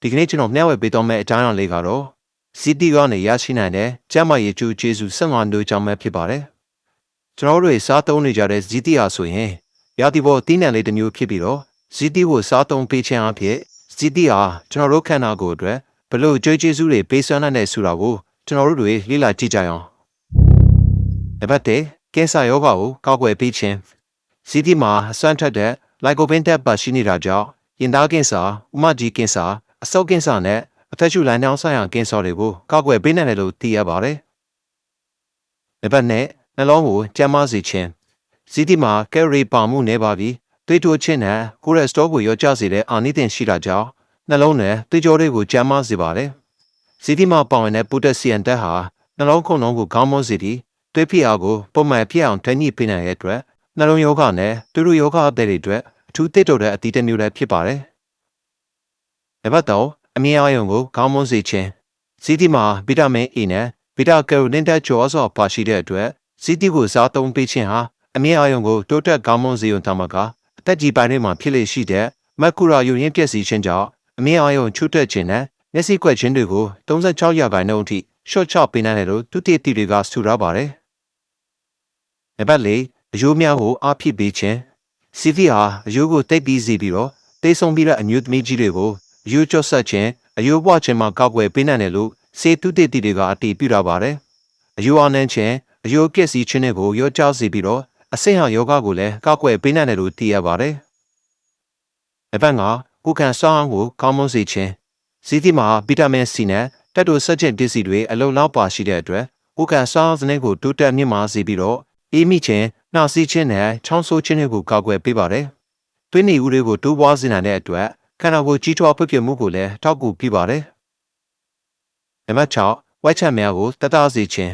ဒီကနေ့ကျွန်တော်မျှဝေပေးတော့မယ့်အကြောင်းအရာလေးကတော့ CT ကနေရရှိနိုင်တဲ့ကျန်းမာရေးကျိုးကျေးဇူး15မျိုးကြောင့်ပဲဖြစ်ပါတယ်။ကျွန်တော်တို့စားသုံးနေကြတဲ့ CT ဟာဆိုရင်ရာသီပေါ်သီးနှံလေးတစ်မျိုးဖြစ်ပြီးတော့ CT ကိုစားသုံးပေးခြင်းအဖြစ် CT ဟာကျွန်တော်တို့ခန္ဓာကိုယ်အတွက်ဘလို့ကျိုးကျေးဇူးတွေပေးစွမ်းနိုင်တဲ့ဆိုတာကိုကျွန်တော်တို့တွေလေ့လာကြည့်ကြအောင်။နံပါတ်1ကင်ဆာရောဂါကိုကာကွယ်ပေးခြင်း CT မှာအစွမ်းထက်တဲ့ Lycopene ဓာတ်ပါရှိနေတာကြောင့်ရင်သားကင်ဆာ၊ဥမကြီးကင်ဆာအဆုတ်ကင်ဆာနဲ့အသက်ရှူလမ်းကြောင်းဆိုင်ရာကင်ဆာတွေကိုကာကွယ်ပေးနိုင်တယ်လို့သိရပါတယ်။နံပါတ်2နှလုံးကိုကျန်းမာစေခြင်း CT မှာကယ်လရီပါမှုနည်းပါပြီးသွေးတိုးခြင်းနဲ့ကိုလက်စထရောကိုလျော့ကျစေတဲ့အာနိသင်ရှိတာကြောင့်နှလုံးနဲ့သွေးကြောတွေကိုကျန်းမာစေပါတယ်။ CT မှာပါဝင်တဲ့ပိုတက်ဆီယမ်ဓာတ်ဟာနှလုံးခုန်နှုန်းကိုကောင်းမွန်စေပြီးသွေးဖိအားကိုပုံမှန်ဖြစ်အောင်ထိန်းညှိပေးနိုင်တဲ့အတွက်နှလုံးရောဂါနဲ့သွေးတိုးရောဂါအသည်တွေအတွက်အထူးသင့်တော်တဲ့အသီးတစ်မျိုးလည်းဖြစ်ပါတယ်။နံပါတ်3အမြင်အာရုံကိုကောင်းမွန်စေခြင်း CT မှာဗီတာမင် A နဲ့ဗီတာကယ်ရိုတင်ဓာတ်ကျော်စွာပါရှိတဲ့အတွက် CT ကိုစားသုံးပေးခြင်းဟာအမြင်အာရုံကိုတိုးတက်ကောင်းမွန်စေုံသာမကအသက်ကြီးပိုင်းတွေမှာဖြစ်လေရှိတဲ့မက်ကူရာယိုရင်းပျက်စီးခြင်းကြောင့်အမြင်အာရုံချွတ်တက်ခြင်းနဲ့မျက်စိကွက်ခြင်းတွေကို36%အထိရှော့ချပေးနိုင်တယ်လို့သူတည်တည်တွေကဆိုထားပါတယ်။နံပါတ်4အယိုးများကိုအားဖြည့်ပေးခြင်း CT ဟာအယိုးကိုတိတ်ပြီးစေပြီးတော့တိတ်ဆုံးပြီးတဲ့အမျိုးသမီးကြီးတွေကိုအယိုးကျော့ဆက်ခြင်းအယိုးပွားခြင်းမှာကောက်ွယ်ပေးနိုင်တယ်လို့စေသူတည်တည်တွေကအတည်ပြုထားပါတယ်။အယိုးအားနည်းခြင်းအယိုးပျက်စီးခြင်းတွေကိုရောကျစေပြီးတော့အဆင့်ဟာယောဂကိုလည်းကောက်ွယ်ပေးနိုင်တယ်လို့သိရပါတယ်။နံပါတ်5ကိုယ်ခံစွမ်းအားကိုကောင်းမွန်စေခြင်း CT မှာဗီတာမင် C နဲ့တက်တိုဆက်ခြင်းပစ္စည်းတွေအလုံလောက်ပါရှိတဲ့အတွက်ကိုယ်ခံစွမ်းအားစနစ်ကိုတိုးတက်မြင့်မားစေပြီးတော့အေးမိခြင်းနှာစေးခြင်းနဲ့ချောင်းဆိုးခြင်းတွေကိုကောက်ွယ်ပေးပါတယ်။သွေးနေဦးတွေကိုတိုးပွားစေနိုင်တဲ့အတွက်ခန္ဓာကိုယ်ကြီးထွားဖွံ့ဖြိုးမှုကိုလည်းထောက်ကူပြုပါတယ်။နံပါတ်6ဝက်ချက်များကိုတက်တာစေခြင်း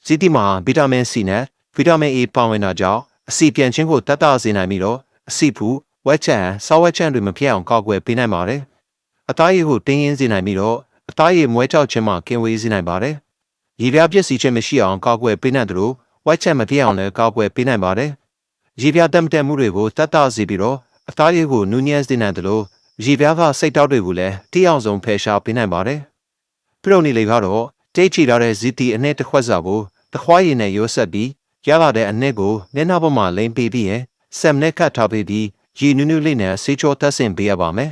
CT မှာဗီတာမင် C နဲ့ဗီတာမင် A ပါဝင်တာကြောင့်အဆီပြန်ခြင်းကိုတက်တာစေနိုင်ပြီးတော့အဆီဖူဝက်ချက်ဆောက်ဝက်ချက်တွေမဖြစ်အောင်ကောက်ွယ်ပေးနိုင်ပါတယ်။အသားရည်ကိုတင်းရင်းစေနိုင်ပြီးတော့အသားရည်မွဲတောက်ခြင်းမှကင်းဝေးစေနိုင်ပါတယ်။ရည်ပြားပျက်စီးခြင်းမရှိအောင်ကောက်ွယ်ပေးနိုင်တယ်လို့ဝက်ချက်မဖြစ်အောင်လည်းကောက်ွယ်ပေးနိုင်ပါတယ်။ရည်ပြားတက်မှုတွေကိုတက်တာစေပြီးတော့အသားရည်ကိုနူးညံ့စေနိုင်တယ်လို့ရည်ပြားကစိတ်တောက်တွေကိုလည်းတိအောင်ဆုံးဖယ်ရှားပေးနိုင်ပါတယ်။ပြုလုပ်နေလေကတော့တိတ်ချီလာတဲ့ CT အနှစ်တစ်ခွက်စာကိုတခွားရည်နဲ့ရိုးဆက်ပြီးရလာတဲ့အနှစ်ကိုမျက်နှာပေါ်မှာလိမ့်ပေးပြီးရင်ဆက်နဲ့ကတ်ထားပေးပြီးရည်နူးနူးလေးနဲ့ဆေးကြောတက်ဆင်ပေးရပါမယ်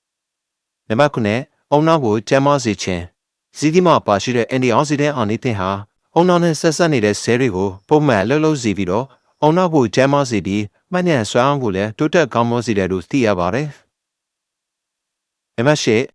။နံပါတ်9အုံနောက်ကိုကျန်းမာစေခြင်း CT မှာပါရှိတဲ့ antioxidant အာနိသင်ဟာအုံနောက်နဲ့ဆက်ဆက်နေတဲ့ဆဲတွေကိုပုံမှန်လှုပ်လှုပ်စေပြီးတော့အုံနောက်ကိုကျန်းမာစေပြီးမှတ်ဉာဏ်စွမ်းအားကိုလည်းတိုးတက်ကောင်းမွန်စေတယ်လို့သိရပါတယ်။နံပါတ်10